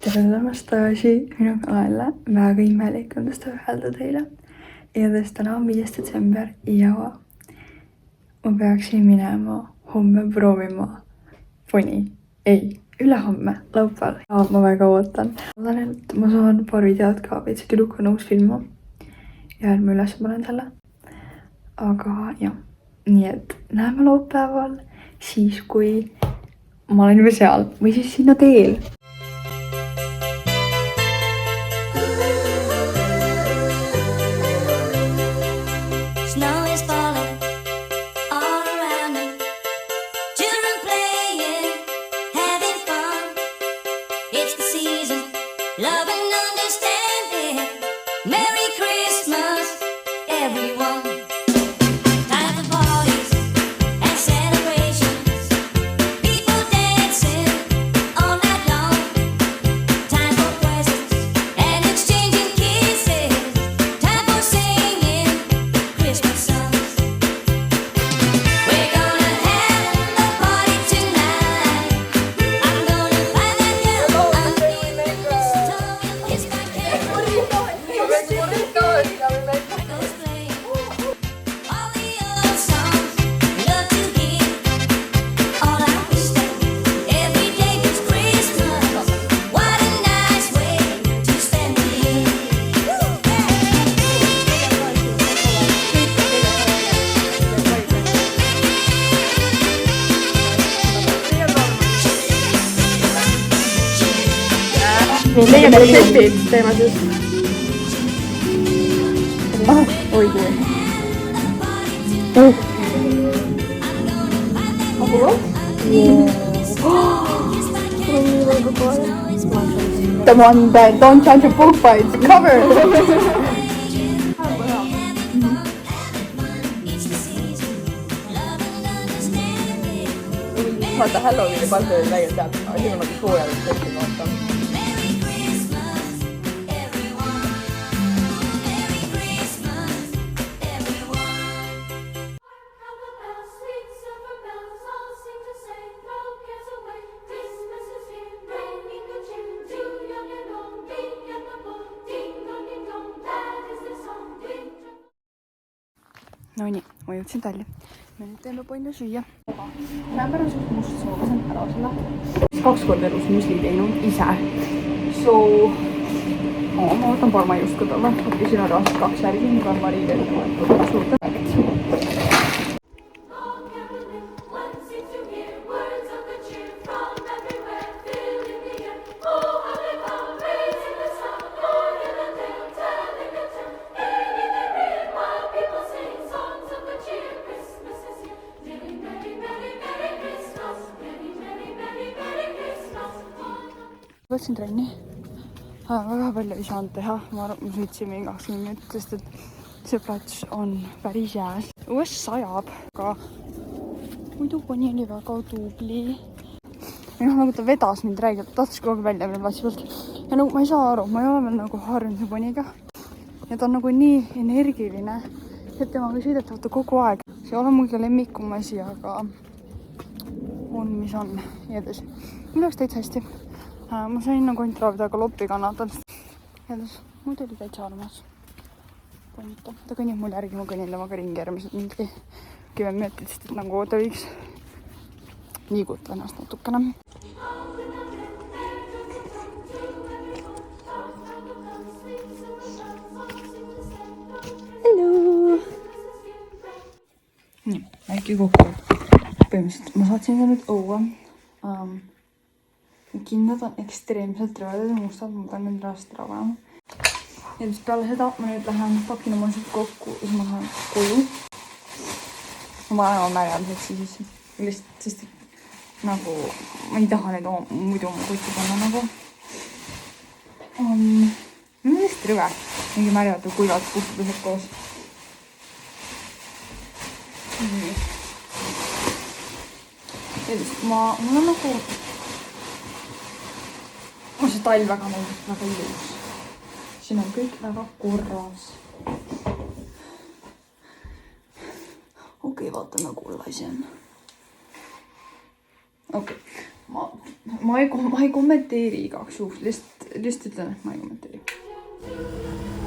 tere tulemast tagasi minu kanalile. Väga imelik on seda öelda teile. Igatahes täna on 5. detsember ja ma peaksin minema homme proovima foni. Ei, ülehomme, laupäeval. Ja ma väga ootan. Loodan, et ma saan paar videot ka, et see tüdruk on uus film. Ja et ma üles panen selle. Aga jah, nii et näeme laupäeval siis, kui ma olen juba seal või siis sinna teel. Meie retseptid teeme siis. Oi kui. The one that don't touch your book by its cover. Vaata Halloweeni palta oli läinud tead, aga siin on nagu soojadest tehtud vaata. No nii, ma jõudsin talli. Me nüüd teeme palju süüa. Näen pärast must soogasen ära selle. 2 korda elus musli teinud ise. Ma võtan parmajust ka talle. Siin on raast 2 värgi, nii parmari veel suurde. Võtsin trenni. Väga palju ei saanud teha. Ma sõitsin 20 minutit, sest et see plats on päris jääs. Õues sajab, aga muidu poni oli väga tubli. Nagu ta vedas mind räigelt, tahtis kogu aeg välja minna platsi pealt. Ja nagu ma ei saa aru, ma ei ole veel nagu harjunud poniga. Ja ta on nagu nii energiline, et temaga sõidetavata kogu aeg. See ei ole muidugi lemmikum asi, aga on mis on. Jeedes. Mul oleks täitsa hästi. Ma sain nagu ainult raavida galoppi kannatada. Jeedes, muidu oli täitsa armas. Ponita. Ta kõnnib mul järgi, ma kõnnin temaga ringi järgmised mingi 10 minutit, sest et nagu ta võiks liiguta ennast natukene. Hello! Nii, väike kokku. Põhimõtteliselt ma saatsin ka nüüd õue. Kindad on ekstreemselt rõvedad ja mustad, ma pean nüüd rast ära panema. Ja siis peale seda ma nüüd lähen pakin oma asjad kokku ja siis ma lähen koju. Ma panen oma märjalised siis lihtsalt, sest et nagu ma ei taha neid muidu oma kotti panna nagu. Mul on lihtsalt rõve. Mingi märjad või kuivad puhtudused koos. Ja siis mul on nagu see talv väga meeldib, väga ilus. Siin on kõik väga korras. Okei, vaatame, kuule asi on. Okei. Ma ei kommenteeri igaks juhul, lihtsalt lihtsalt ütlen, et ma ei kommenteeri.